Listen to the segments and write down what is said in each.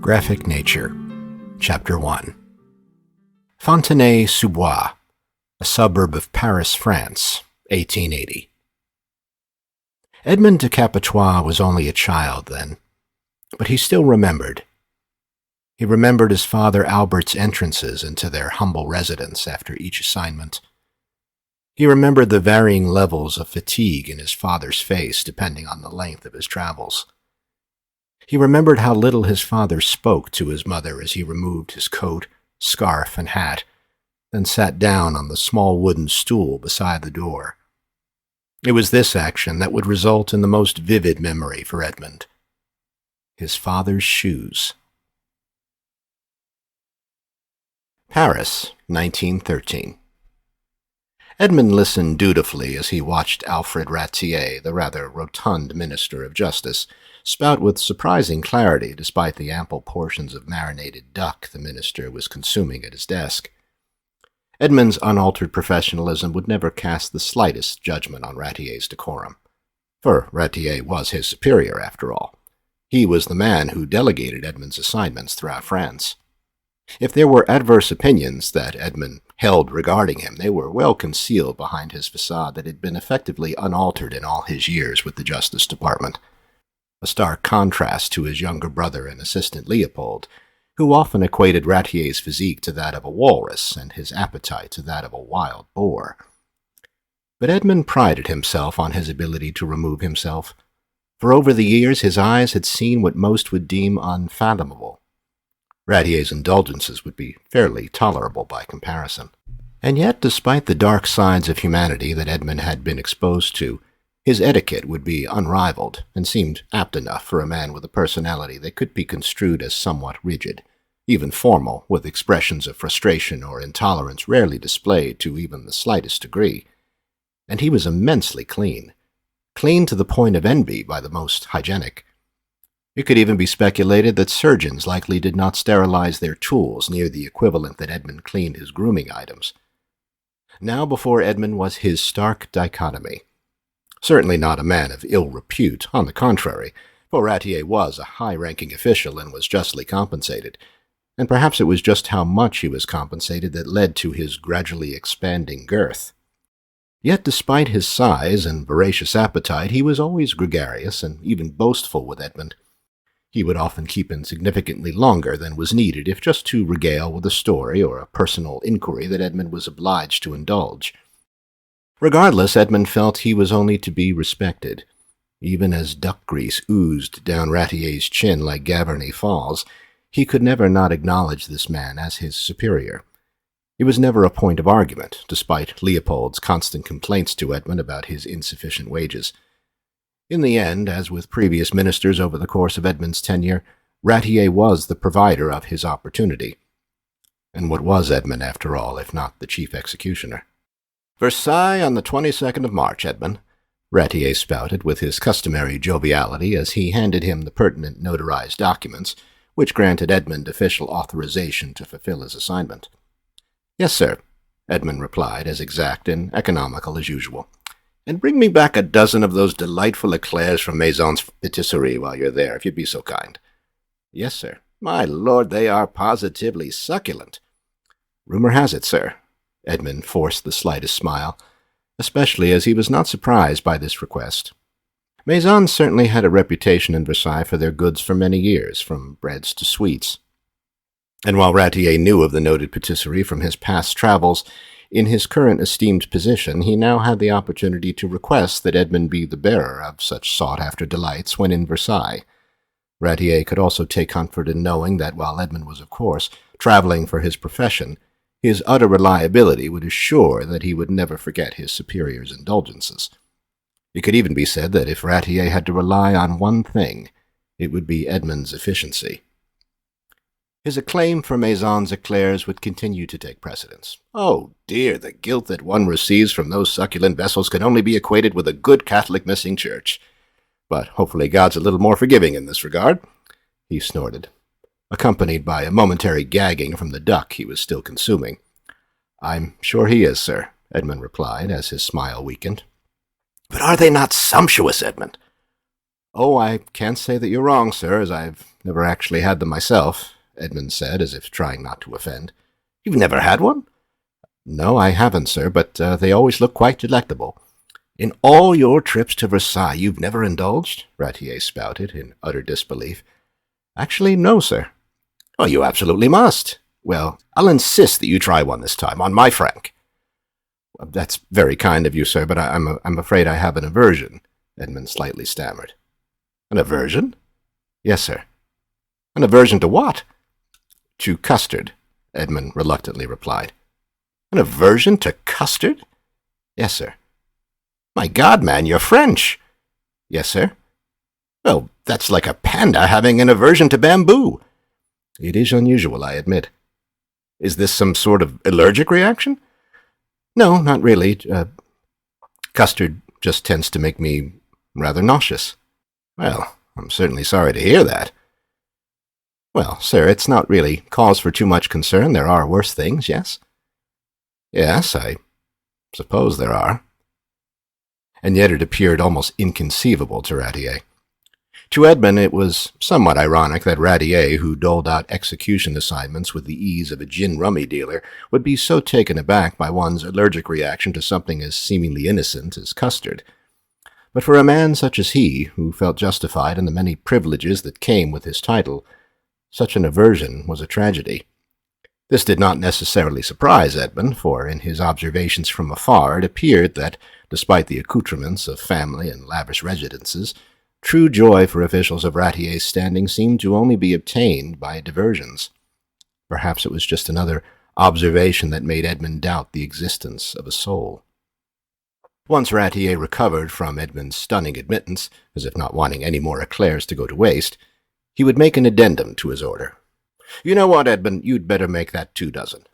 Graphic Nature, Chapter 1. Fontenay-sous-Bois, a suburb of Paris, France, 1880. Edmond de Capitoir was only a child then, but he still remembered. He remembered his father Albert's entrances into their humble residence after each assignment. He remembered the varying levels of fatigue in his father's face depending on the length of his travels. He remembered how little his father spoke to his mother as he removed his coat, scarf, and hat, then sat down on the small wooden stool beside the door. It was this action that would result in the most vivid memory for Edmond. His father's shoes. Paris, 1913. Edmond listened dutifully as he watched Alfred Ratier, the rather rotund Minister of Justice, spout with surprising clarity despite the ample portions of marinated duck the minister was consuming at his desk. Edmond's unaltered professionalism would never cast the slightest judgment on Ratier's decorum, for Ratier was his superior, after all. He was the man who delegated Edmond's assignments throughout France. If there were adverse opinions that Edmond held regarding him, they were well concealed behind his facade that had been effectively unaltered in all his years with the Justice Department. A stark contrast to his younger brother and assistant Leopold, who often equated Ratier's physique to that of a walrus and his appetite to that of a wild boar. But Edmond prided himself on his ability to remove himself. For over the years his eyes had seen what most would deem unfathomable. Ratier's indulgences would be fairly tolerable by comparison. And yet, despite the dark sides of humanity that Edmond had been exposed to, his etiquette would be unrivaled, and seemed apt enough for a man with a personality that could be construed as somewhat rigid, even formal, with expressions of frustration or intolerance rarely displayed to even the slightest degree. And he was immensely clean to the point of envy by the most hygienic. It could even be speculated that surgeons likely did not sterilize their tools near the equivalent that Edmond cleaned his grooming items. Now before Edmond was his stark dichotomy. Certainly not a man of ill repute, on the contrary, for Ratier was a high-ranking official and was justly compensated, and perhaps it was just how much he was compensated that led to his gradually expanding girth. Yet despite his size and voracious appetite, he was always gregarious and even boastful with Edmond. He would often keep in significantly longer than was needed if just to regale with a story or a personal inquiry that Edmond was obliged to indulge. Regardless, Edmond felt he was only to be respected. Even as duck grease oozed down Ratier's chin like Gavarnie Falls, he could never not acknowledge this man as his superior. It was never a point of argument, despite Leopold's constant complaints to Edmond about his insufficient wages. In the end, as with previous ministers over the course of Edmond's tenure, Ratier was the provider of his opportunity. And what was Edmond, after all, if not the chief executioner? "Versailles on the 22nd of March, Edmond," Ratier spouted with his customary joviality as he handed him the pertinent notarized documents, which granted Edmond official authorization to fulfill his assignment. "Yes, sir," Edmond replied, as exact and economical as usual. "And bring me back a dozen of those delightful eclairs from Maison's patisserie while you're there, if you'd be so kind." "Yes, sir." "My lord, they are positively succulent." "Rumor has it, sir." Edmond forced the slightest smile, especially as he was not surprised by this request. Maison certainly had a reputation in Versailles for their goods for many years, from breads to sweets. And while Ratier knew of the noted patisserie from his past travels, in his current esteemed position he now had the opportunity to request that Edmond be the bearer of such sought-after delights when in Versailles. Ratier could also take comfort in knowing that while Edmond was, of course, traveling for his profession, his utter reliability would assure that he would never forget his superior's indulgences. It could even be said that if Ratier had to rely on one thing, it would be Edmond's efficiency. His acclaim for Maison's eclairs would continue to take precedence. Oh dear, the guilt that one receives from those succulent vessels can only be equated with a good Catholic missing church. But hopefully God's a little more forgiving in this regard, he snorted, accompanied by a momentary gagging from the duck he was still consuming. "I'm sure he is, sir," Edmond replied, as his smile weakened. "But are they not sumptuous, Edmond?" "Oh, I can't say that you're wrong, sir, as I've never actually had them myself," Edmund said, as if trying not to offend. "You've never had one?" "No, I haven't, sir, but they always look quite delectable." "In all your trips to Versailles, you've never indulged?" Ratier spouted, in utter disbelief. "Actually, no, sir." "Oh, you absolutely must." "Well, I'll insist that you try one this time, on my frank." "That's very kind of you, sir, but I'm afraid I have an aversion," Edmund slightly stammered. "An aversion?" "Yes, sir." "An aversion to what?" "To custard," Edmund reluctantly replied. "An aversion to custard?" "Yes, sir." "My God, man, you're French." "Yes, sir." "Well, that's like a panda having an aversion to bamboo." "It is unusual, I admit." "Is this some sort of allergic reaction?" "No, not really. Custard just tends to make me rather nauseous." "Well, I'm certainly sorry to hear that." "Well, sir, it's not really cause for too much concern. There are worse things, yes?" "Yes, I suppose there are." And yet it appeared almost inconceivable to Ratier. To Edmund, it was somewhat ironic that Ratier, who doled out execution assignments with the ease of a gin-rummy dealer, would be so taken aback by one's allergic reaction to something as seemingly innocent as custard. But for a man such as he, who felt justified in the many privileges that came with his title, such an aversion was a tragedy. This did not necessarily surprise Edmund, for in his observations from afar it appeared that, despite the accoutrements of family and lavish residences, true joy for officials of Ratier's standing seemed to only be obtained by diversions. Perhaps it was just another observation that made Edmund doubt the existence of a soul. Once Ratier recovered from Edmund's stunning admittance, as if not wanting any more eclairs to go to waste, he would make an addendum to his order. "You know what, Edmund, you'd better make that 2 dozen.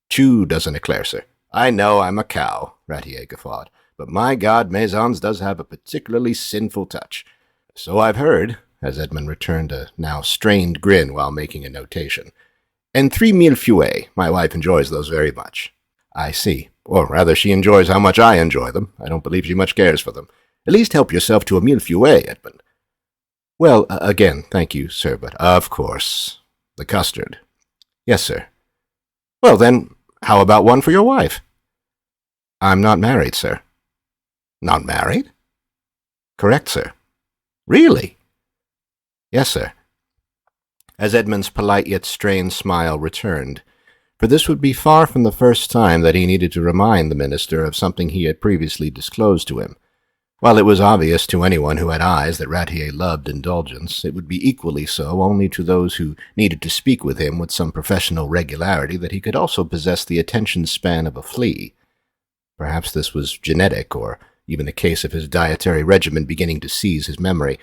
2 dozen eclairs, sir." "I know I'm a cow," Ratier guffawed, "but my God, Maisons does have a particularly sinful touch." "So I've heard," as Edmund returned a now strained grin while making a notation. "And 3 millefeuilles. My wife enjoys those very much." "I see. Or rather, she enjoys how much I enjoy them. I don't believe she much cares for them. At least help yourself to a millefeuille, Edmund." "Well, again, thank you, sir, but—" "Of course. The custard." "Yes, sir." "Well, then, how about one for your wife?" "I'm not married, sir." "Not married?" "Correct, sir." "Really?" "Yes, sir." As Edmund's polite yet strained smile returned, for this would be far from the first time that he needed to remind the minister of something he had previously disclosed to him. While it was obvious to anyone who had eyes that Ratier loved indulgence, it would be equally so only to those who needed to speak with him with some professional regularity that he could also possess the attention span of a flea. Perhaps this was genetic, or even a case of his dietary regimen beginning to seize his memory.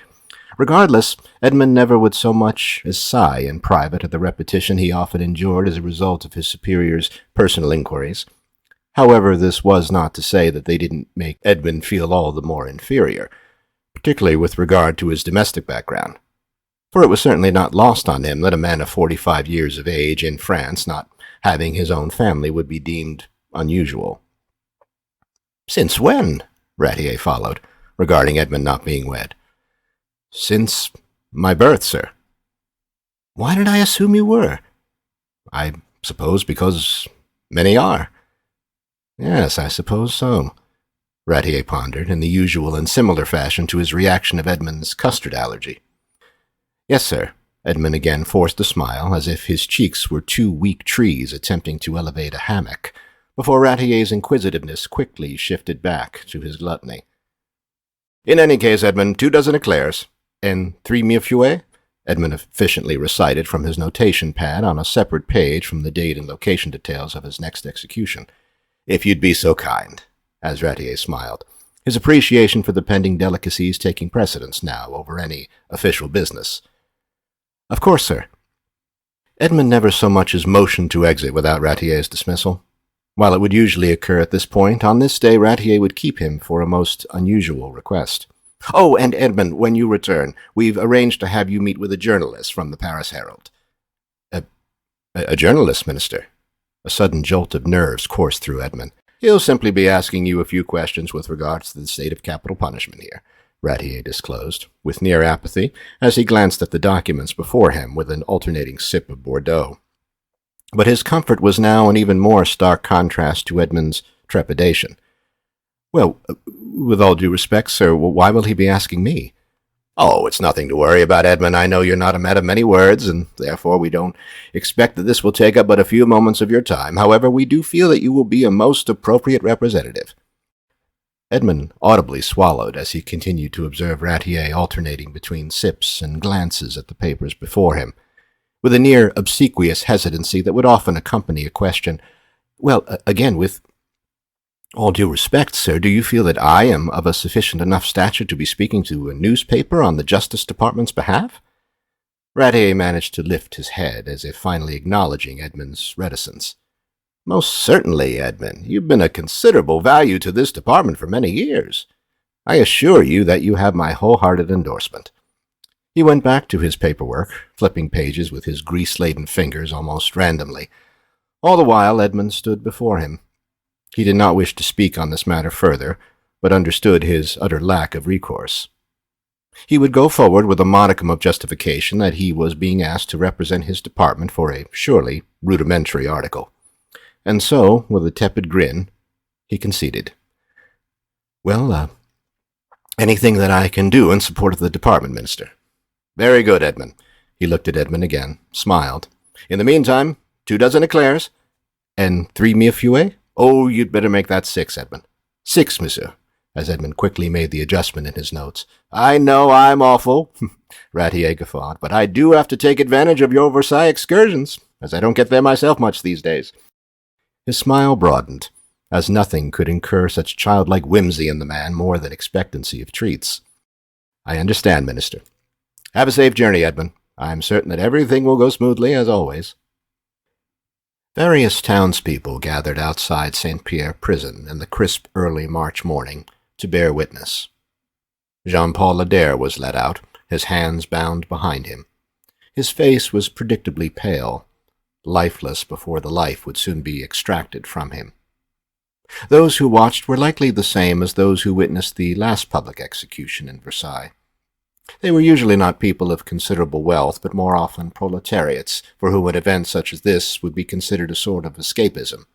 Regardless, Edmund never would so much as sigh in private at the repetition he often endured as a result of his superior's personal inquiries. However, this was not to say that they didn't make Edmund feel all the more inferior, particularly with regard to his domestic background. For it was certainly not lost on him that a man of 45 years of age in France not having his own family would be deemed unusual. "Since when?" Ratier followed, regarding Edmund not being wed. "Since my birth, sir." "Why did I assume you were?" "I suppose because many are." "Yes, I suppose so," Ratier pondered, in the usual and similar fashion to his reaction of Edmund's custard allergy. "Yes, sir." Edmund again forced a smile, as if his cheeks were 2 weak trees attempting to elevate a hammock, before Ratier's inquisitiveness quickly shifted back to his gluttony. "In any case, Edmund, 2 dozen eclairs. And 3 millefeuilles?" Edmund efficiently recited from his notation pad on a separate page from the date and location details of his next execution. "If you'd be so kind," as Ratier smiled, his appreciation for the pending delicacies taking precedence now over any official business. "Of course, sir." Edmund never so much as motioned to exit without Ratier's dismissal. While it would usually occur at this point, on this day Ratier would keep him for a most unusual request. "Oh, and Edmund, when you return, we've arranged to have you meet with a journalist from the Paris Herald." A journalist, Minister?" A sudden jolt of nerves coursed through Edmund. "He'll simply be asking you a few questions with regards to the state of capital punishment here. Ratier disclosed, with near apathy, as he glanced at the documents before him with an alternating sip of Bordeaux. But his comfort was now an even more stark contrast to Edmund's trepidation. "Well, with all due respect, sir, why will he be asking me?" "Oh, it's nothing to worry about, Edmund. I know you're not a man of many words, and therefore we don't expect that this will take up but a few moments of your time. However, we do feel that you will be a most appropriate representative." Edmund audibly swallowed as he continued to observe Ratier alternating between sips and glances at the papers before him, with a near obsequious hesitancy that would often accompany a question. "Well, again, with all due respect, sir, do you feel that I am of a sufficient enough stature to be speaking to a newspaper on the Justice Department's behalf?" Ratier managed to lift his head, as if finally acknowledging Edmund's reticence. "Most certainly, Edmund. You've been of considerable value to this department for many years. I assure you that you have my wholehearted endorsement." He went back to his paperwork, flipping pages with his grease-laden fingers almost randomly. All the while Edmund stood before him. He did not wish to speak on this matter further, but understood his utter lack of recourse. He would go forward with a modicum of justification that he was being asked to represent his department for a surely rudimentary article. And so, with a tepid grin, he conceded. "Well, anything that I can do in support of the department, Minister." "Very good, Edmund." He looked at Edmund again, smiled. "In the meantime, 2 dozen eclairs." "And 3 millefeuilles?" "Oh, you'd better make that 6, Edmund." "6, monsieur," as Edmund quickly made the adjustment in his notes. "I know I'm awful," Ratier guffawed, "but I do have to take advantage of your Versailles excursions, as I don't get there myself much these days." His smile broadened, as nothing could incur such childlike whimsy in the man more than expectancy of treats. "I understand, Minister. Have a safe journey, Edmund. I am certain that everything will go smoothly, as always." Various townspeople gathered outside St. Pierre prison in the crisp early March morning to bear witness. Jean-Paul Adair was led out, his hands bound behind him. His face was predictably pale, lifeless before the life would soon be extracted from him. Those who watched were likely the same as those who witnessed the last public execution in Versailles. They were usually not people of considerable wealth, but more often proletariats, for whom an event such as this would be considered a sort of escapism.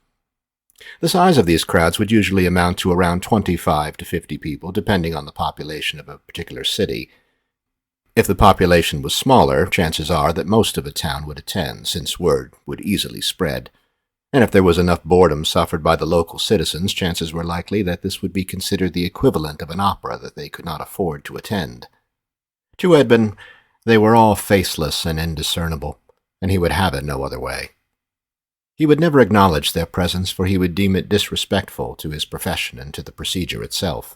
The size of these crowds would usually amount to around 25 to 50 people, depending on the population of a particular city. If the population was smaller, chances are that most of a town would attend, since word would easily spread. And if there was enough boredom suffered by the local citizens, chances were likely that this would be considered the equivalent of an opera that they could not afford to attend. To Edmund, they were all faceless and indiscernible, and he would have it no other way. He would never acknowledge their presence, for he would deem it disrespectful to his profession and to the procedure itself.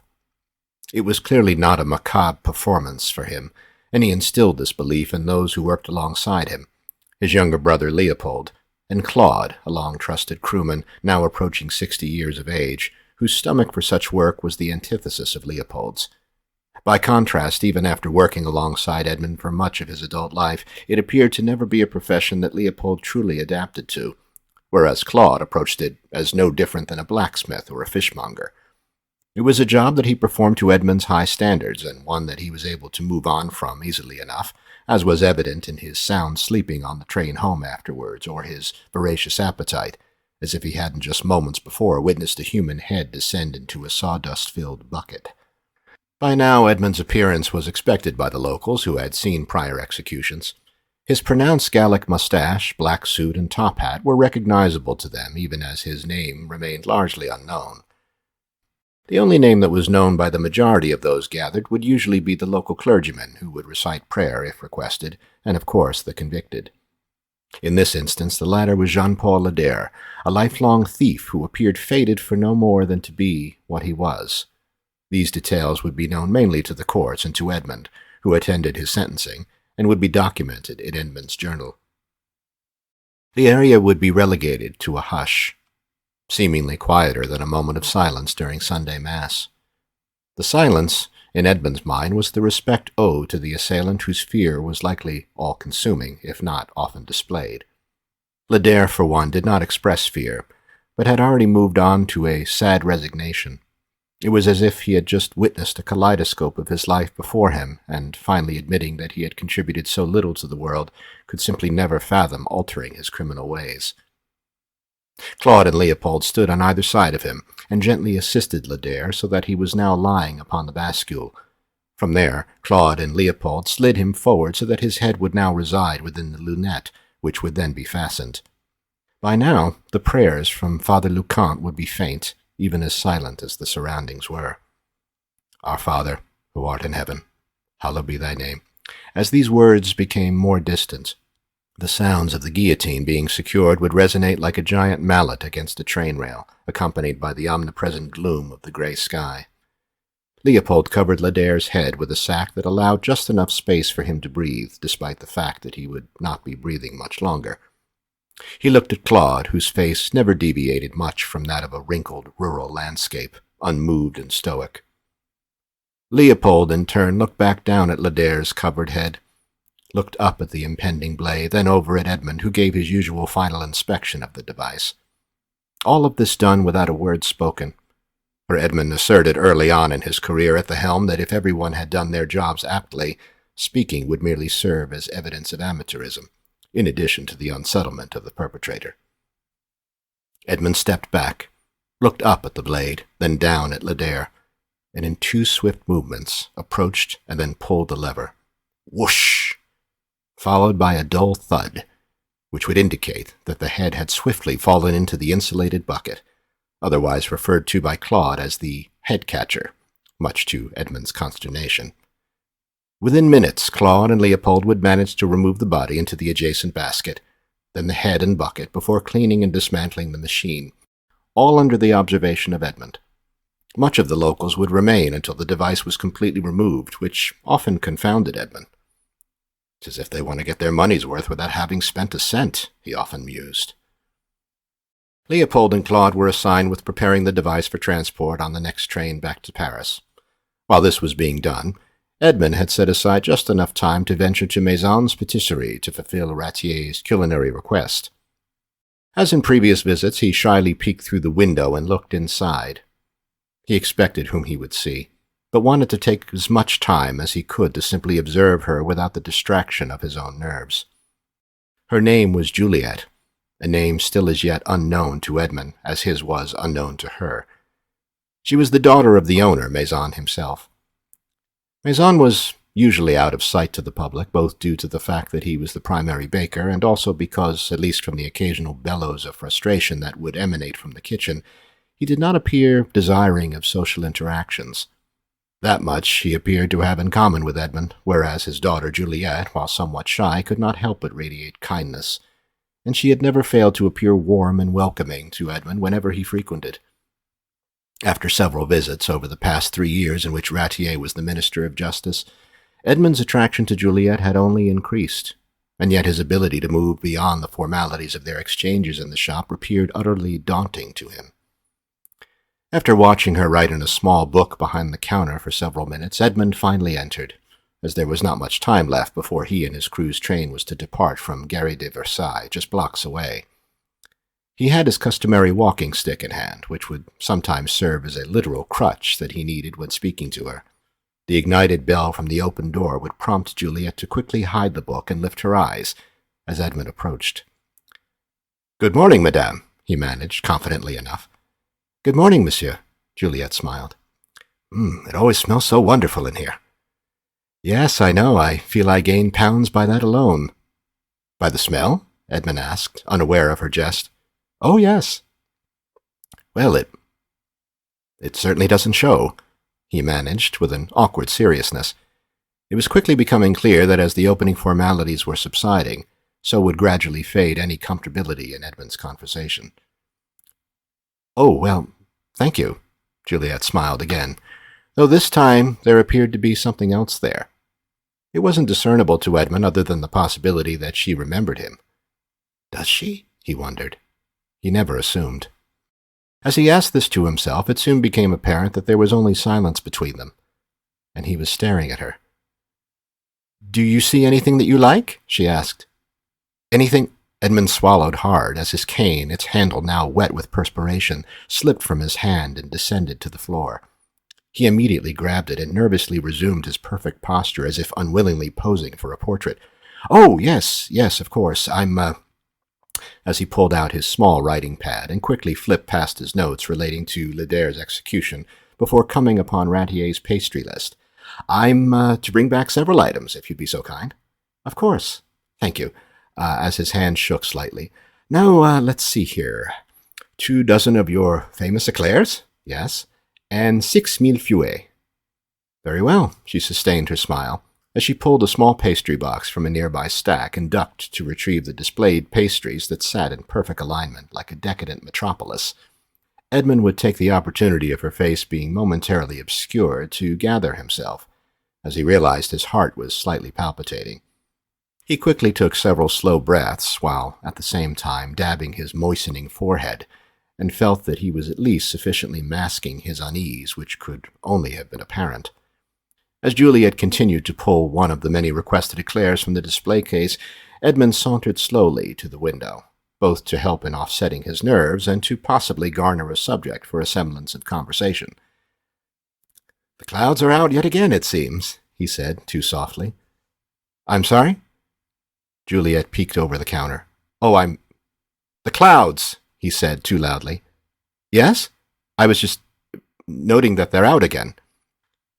It was clearly not a macabre performance for him, and he instilled this belief in those who worked alongside him, his younger brother Leopold, and Claude, a long-trusted crewman, now approaching 60 years of age, whose stomach for such work was the antithesis of Leopold's. By contrast, even after working alongside Edmund for much of his adult life, it appeared to never be a profession that Leopold truly adapted to, whereas Claude approached it as no different than a blacksmith or a fishmonger. It was a job that he performed to Edmund's high standards, and one that he was able to move on from easily enough, as was evident in his sound sleeping on the train home afterwards, or his voracious appetite, as if he hadn't just moments before witnessed a human head descend into a sawdust-filled bucket. By now, Edmund's appearance was expected by the locals who had seen prior executions. His pronounced Gallic mustache, black suit, and top hat were recognizable to them, even as his name remained largely unknown. The only name that was known by the majority of those gathered would usually be the local clergyman, who would recite prayer if requested, and of course the convicted. In this instance, the latter was Jean-Paul Adair, a lifelong thief who appeared fated for no more than to be what he was. These details would be known mainly to the courts and to Edmund, who attended his sentencing, and would be documented in Edmund's journal. The area would be relegated to a hush, seemingly quieter than a moment of silence during Sunday Mass. The silence, in Edmund's mind, was the respect owed to the assailant whose fear was likely all-consuming, if not often displayed. Adair, for one, did not express fear, but had already moved on to a sad resignation. It was as if he had just witnessed a kaleidoscope of his life before him, and finally admitting that he had contributed so little to the world, could simply never fathom altering his criminal ways. Claude and Leopold stood on either side of him, and gently assisted Ledare so that he was now lying upon the bascule. From there, Claude and Leopold slid him forward so that his head would now reside within the lunette, which would then be fastened. By now, the prayers from Father Lucant would be faint, even as silent as the surroundings were. Our Father, who art in heaven, hallowed be thy name. As these words became more distant, the sounds of the guillotine being secured would resonate like a giant mallet against a train rail, accompanied by the omnipresent gloom of the gray sky. Leopold covered Ledare's head with a sack that allowed just enough space for him to breathe, despite the fact that he would not be breathing much longer. He looked at Claude, whose face never deviated much from that of a wrinkled rural landscape, unmoved and stoic. Leopold, in turn, looked back down at Ledare's covered head, looked up at the impending blade, then over at Edmond, who gave his usual final inspection of the device. All of this done without a word spoken, for Edmond asserted early on in his career at the helm that if everyone had done their jobs aptly, speaking would merely serve as evidence of amateurism, in addition to the unsettlement of the perpetrator. Edmond stepped back, looked up at the blade, then down at Ledare, and in two swift movements approached and then pulled the lever. Whoosh! Followed by a dull thud, which would indicate that the head had swiftly fallen into the insulated bucket, otherwise referred to by Claude as the head catcher, much to Edmond's consternation. Within minutes, Claude and Leopold would manage to remove the body into the adjacent basket, then the head and bucket, before cleaning and dismantling the machine, all under the observation of Edmond. Much of the locals would remain until the device was completely removed, which often confounded Edmond. It's as if they want to get their money's worth without having spent a cent, he often mused. Leopold and Claude were assigned with preparing the device for transport on the next train back to Paris. While this was being done, Edmond had set aside just enough time to venture to Maison's patisserie to fulfill Ratier's culinary request. As in previous visits, he shyly peeked through the window and looked inside. He expected whom he would see, but wanted to take as much time as he could to simply observe her without the distraction of his own nerves. Her name was Juliet, a name still as yet unknown to Edmond, as his was unknown to her. She was the daughter of the owner, Maison himself. Maison was usually out of sight to the public, both due to the fact that he was the primary baker, and also because, at least from the occasional bellows of frustration that would emanate from the kitchen, he did not appear desiring of social interactions. That much he appeared to have in common with Edmond, whereas his daughter Juliet, while somewhat shy, could not help but radiate kindness, and she had never failed to appear warm and welcoming to Edmond whenever he frequented. After several visits over the past 3 years in which Ratier was the Minister of Justice, Edmond's attraction to Juliet had only increased, and yet his ability to move beyond the formalities of their exchanges in the shop appeared utterly daunting to him. After watching her write in a small book behind the counter for several minutes, Edmond finally entered, as there was not much time left before he and his crew's train was to depart from Gare de Versailles, just blocks away. He had his customary walking stick in hand, which would sometimes serve as a literal crutch that he needed when speaking to her. The ignited bell from the open door would prompt Juliet to quickly hide the book and lift her eyes as Edmond approached. "Good morning, madame," he managed, confidently enough. "Good morning, monsieur," Juliet smiled. It always smells so wonderful in here." "Yes, I know. I feel I gain pounds by that alone." "By the smell?" Edmond asked, unaware of her jest. "Oh, yes." "Well, it certainly doesn't show," he managed, with an awkward seriousness. It was quickly becoming clear that as the opening formalities were subsiding, so would gradually fade any comfortability in Edmond's conversation. "Oh, well, thank you," Juliet smiled again, though this time there appeared to be something else there. It wasn't discernible to Edmond other than the possibility that she remembered him. Does she? He wondered. He never assumed. As he asked this to himself, it soon became apparent that there was only silence between them, and he was staring at her. "Do you see anything that you like?" she asked. "Anything?" Edmond swallowed hard as his cane, its handle now wet with perspiration, slipped from his hand and descended to the floor. He immediately grabbed it and nervously resumed his perfect posture as if unwillingly posing for a portrait. "Oh, yes, of course. As he pulled out his small writing pad and quickly flipped past his notes relating to Leder's execution before coming upon Ratier's pastry list. "I'm to bring back several items, if you'd be so kind." "Of course. Thank you," as his hand shook slightly. "Now, let's see here. 2 dozen of your famous eclairs? Yes. And 6 millefeuilles." "Very well," she sustained her smile, as she pulled a small pastry box from a nearby stack and ducked to retrieve the displayed pastries that sat in perfect alignment like a decadent metropolis. Edmond would take the opportunity of her face being momentarily obscured to gather himself, as he realized his heart was slightly palpitating. He quickly took several slow breaths, while at the same time dabbing his moistening forehead, and felt that he was at least sufficiently masking his unease, which could only have been apparent. As Juliet continued to pull one of the many requested eclairs from the display case, Edmond sauntered slowly to the window, both to help in offsetting his nerves and to possibly garner a subject for a semblance of conversation. "The clouds are out yet again, it seems," he said, too softly. "I'm sorry?" Juliet peeked over the counter. "The clouds," he said too loudly. "Yes? I was just noting that they're out again."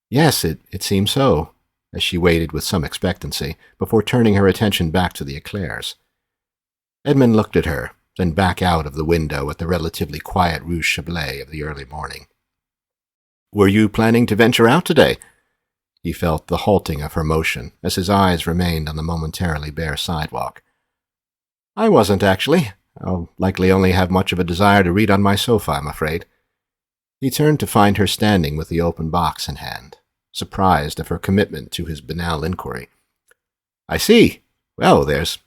"Yes, it seems so," as she waited with some expectancy, before turning her attention back to the eclairs. Edmond looked at her, then back out of the window at the relatively quiet Rue Chablais of the early morning. "Were you planning to venture out today?" He felt the halting of her motion, as his eyes remained on the momentarily bare sidewalk. "I wasn't, actually. I'll likely only have much of a desire to read on my sofa, I'm afraid." He turned to find her standing with the open box in hand, surprised of her commitment to his banal inquiry. "I see. Well, there's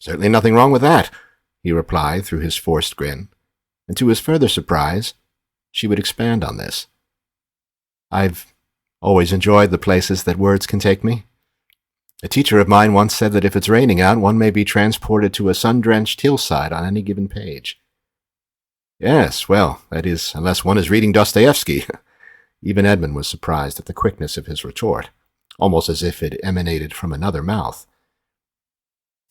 certainly nothing wrong with that," he replied through his forced grin, and to his further surprise, she would expand on this. "I've always enjoyed the places that words can take me. A teacher of mine once said that if it's raining out, one may be transported to a sun-drenched hillside on any given page." "Yes, well, that is, unless one is reading Dostoevsky." Even Edmond was surprised at the quickness of his retort, almost as if it emanated from another mouth.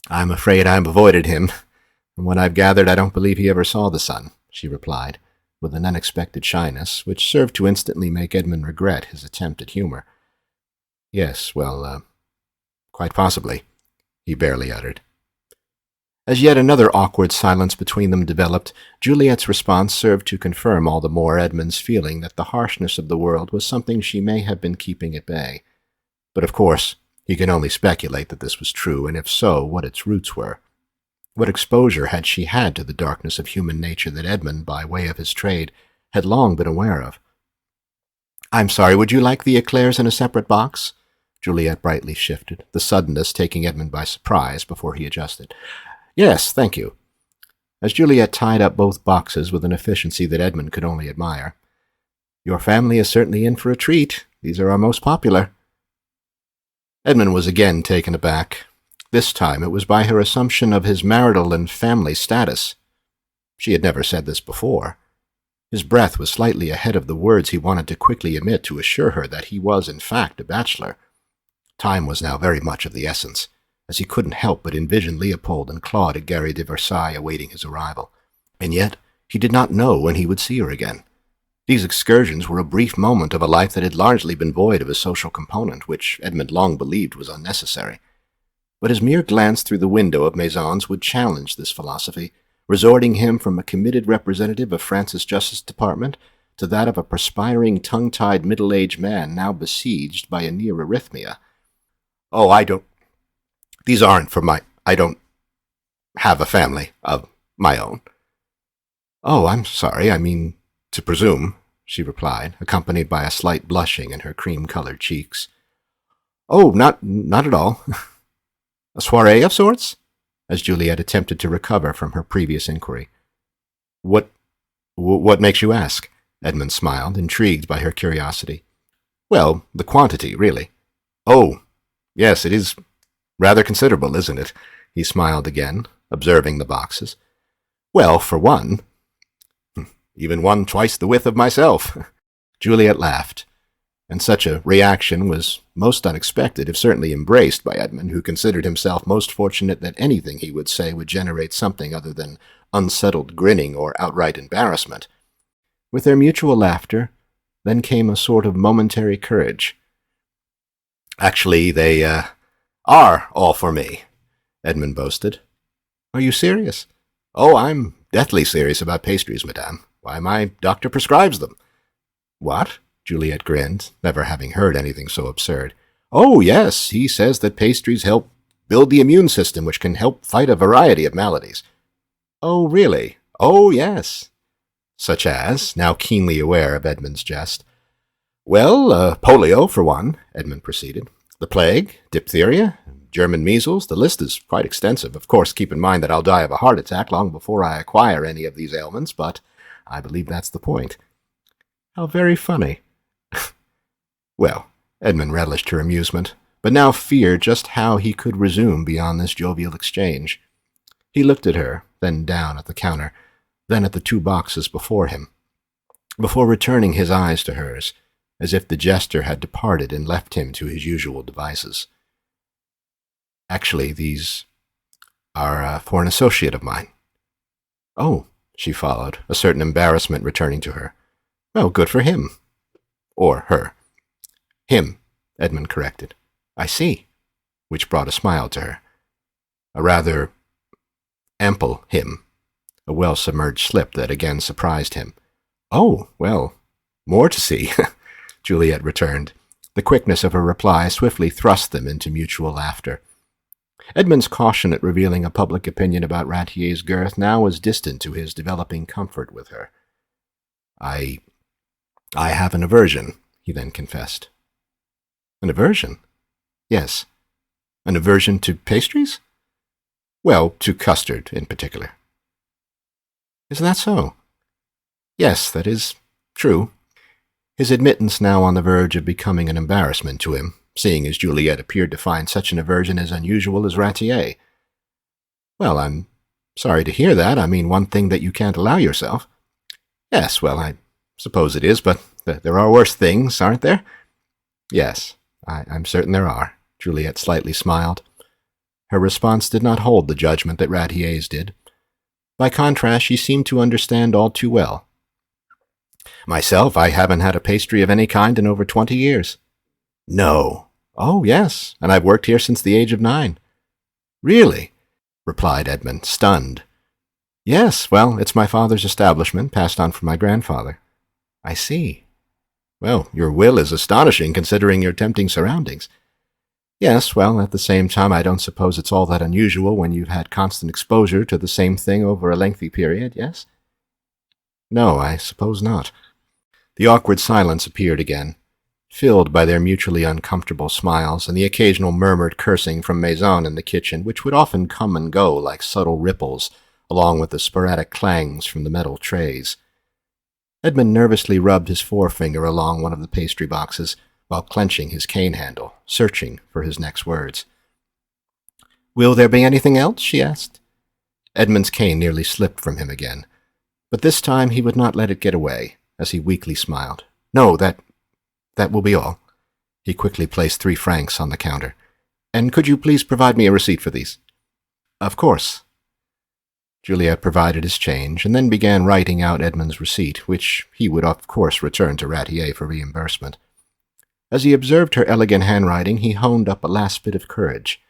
"I'm afraid I've avoided him. From what I've gathered, I don't believe he ever saw the sun," she replied, with an unexpected shyness, which served to instantly make Edmond regret his attempt at humor. "Yes, well, quite possibly," he barely uttered. As yet another awkward silence between them developed, Juliet's response served to confirm all the more Edmond's feeling that the harshness of the world was something she may have been keeping at bay. But of course, he could only speculate that this was true, and if so, what its roots were. What exposure had she had to the darkness of human nature that Edmond, by way of his trade, had long been aware of? "I'm sorry, would you like the eclairs in a separate box?" Juliet brightly shifted, the suddenness taking Edmond by surprise before he adjusted. "Yes, thank you." As Juliet tied up both boxes with an efficiency that Edmond could only admire. "Your family is certainly in for a treat. These are our most popular." Edmond was again taken aback. This time it was by her assumption of his marital and family status. She had never said this before. His breath was slightly ahead of the words he wanted to quickly emit to assure her that he was in fact a bachelor. Time was now very much of the essence, as he couldn't help but envision Leopold and Claude at Gary de Versailles awaiting his arrival. And yet he did not know when he would see her again. These excursions were a brief moment of a life that had largely been void of a social component, which Edmond long believed was unnecessary. But his mere glance through the window of Maison's would challenge this philosophy, resorting him from a committed representative of France's Justice Department to that of a perspiring, tongue-tied middle-aged man now besieged by a near arrhythmia. These aren't for I don't have a family of my own." "Oh, I'm sorry, I mean to presume," she replied, accompanied by a slight blushing in her cream-colored cheeks. "Oh, not at all." "A soiree of sorts?" as Juliet attempted to recover from her previous inquiry. What makes you ask?" Edmond smiled, intrigued by her curiosity. "Well, the quantity, really." "Oh, yes, it is rather considerable, isn't it?" He smiled again, observing the boxes. "Well, for one, even one twice the width of myself." Juliet laughed, and such a reaction was most unexpected, if certainly embraced by Edmond, who considered himself most fortunate that anything he would say would generate something other than unsettled grinning or outright embarrassment. With their mutual laughter, then came a sort of momentary courage. "Actually, they are all for me," Edmond boasted. "Are you serious?" "Oh, I'm deathly serious about pastries, madame. Why, my doctor prescribes them." "What?" Juliet grinned, never having heard anything so absurd. "Oh, yes, he says that pastries help build the immune system, which can help fight a variety of maladies." "Oh, really?" "Oh, yes." "Such as?" Now keenly aware of Edmund's jest. "Well, polio, for one," Edmund proceeded. "The plague, diphtheria, German measles, the list is quite extensive. Of course, keep in mind that I'll die of a heart attack long before I acquire any of these ailments, but I believe that's the point." "How very funny." Well, Edmund relished her amusement, but now feared just how he could resume beyond this jovial exchange. He looked at her, then down at the counter, then at the two boxes before him, before returning his eyes to hers, as if the jester had departed and left him to his usual devices. "Actually, these are for an associate of mine." "Oh," she followed, a certain embarrassment returning to her. "Well, good for him." Or her. "Him," Edmund corrected. "I see," which brought a smile to her. A rather ample him, a well-submerged slip that again surprised him. "Oh, well, more to see," Juliet returned. The quickness of her reply swiftly thrust them into mutual laughter. Edmund's caution at revealing a public opinion about Rattier's girth now was distant to his developing comfort with her. I have an aversion," he then confessed. "An aversion?" "Yes. An aversion to pastries?" "Well, to custard in particular." "Is that so?" "Yes, that is true." His admittance now on the verge of becoming an embarrassment to him, seeing as Juliet appeared to find such an aversion as unusual as Rattier. "Well, I'm sorry to hear that. I mean, one thing that you can't allow yourself." "Yes, well, I suppose it is, but there are worse things, aren't there?" "Yes, I'm certain there are," Juliet slightly smiled. Her response did not hold the judgment that Rattier's did. By contrast, she seemed to understand all too well. "Myself, I haven't had a pastry of any kind in over 20 years. "No." "Oh, yes, and I've worked here since the age of 9. "Really?" replied Edmund, stunned. "Yes, well, it's my father's establishment, passed on from my grandfather." "I see." "Well, your will is astonishing, considering your tempting surroundings." "Yes, well, at the same time, I don't suppose it's all that unusual when you've had constant exposure to the same thing over a lengthy period, yes?" "No, I suppose not." The awkward silence appeared again, filled by their mutually uncomfortable smiles and the occasional murmured cursing from Maison in the kitchen, which would often come and go like subtle ripples, along with the sporadic clangs from the metal trays. Edmund nervously rubbed his forefinger along one of the pastry boxes, while clenching his cane handle, searching for his next words. "Will there be anything else?" she asked. Edmund's cane nearly slipped from him again, but this time he would not let it get away, as he weakly smiled. "No, that will be all." He quickly placed 3 francs on the counter. "And could you please provide me a receipt for these?" "Of course." Juliet provided his change, and then began writing out Edmund's receipt, which he would of course return to Rattier for reimbursement. As he observed her elegant handwriting, he honed up a last bit of courage.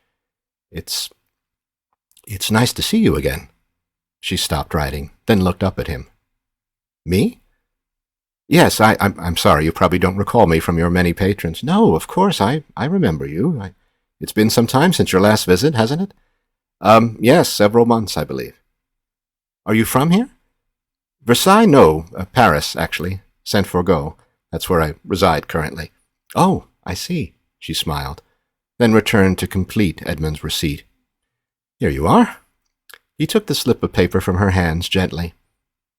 It's nice to see you again." She stopped writing, then looked up at him. "Me?" "Yes, I'm sorry, you probably don't recall me from your many patrons." "No, of course, I remember you. It's been some time since your last visit, hasn't it?" Yes, several months, I believe." "Are you from here?" "Versailles? No, Paris, actually. Saint-Forgot. That's where I reside currently." "Oh, I see," she smiled, then returned to complete Edmund's receipt. "Here you are." He took the slip of paper from her hands gently,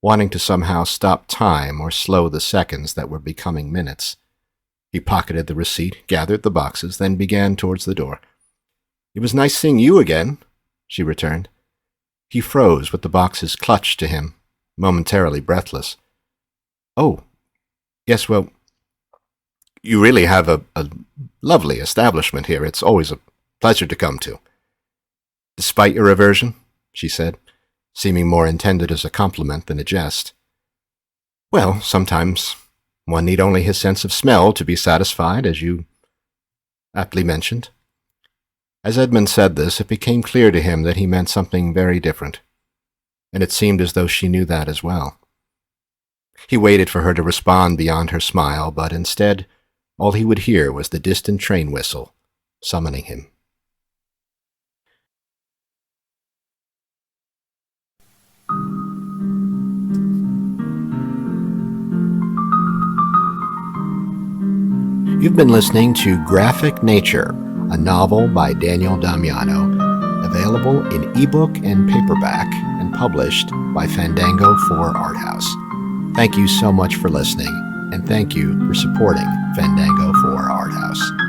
wanting to somehow stop time or slow the seconds that were becoming minutes. He pocketed the receipt, gathered the boxes, then began towards the door. "It was nice seeing you again," she returned. He froze with the boxes clutched to him, momentarily breathless. "Oh, yes, well, You really have a lovely establishment here. It's always a pleasure to come to. Despite your aversion, she said, seeming more intended as a compliment than a jest. Well, sometimes one need only his sense of smell to be satisfied, as you aptly mentioned. As Edmond said this, it became clear to him that he meant something very different, and it seemed as though she knew that as well. He waited for her to respond beyond her smile, but instead, all he would hear was the distant train whistle, summoning him. You've been listening to Graphic Nature, a novel by Daniel Damiano, available in ebook and paperback and published by Fandango for Art House. Thank you so much for listening, and thank you for supporting Fandango for Art House.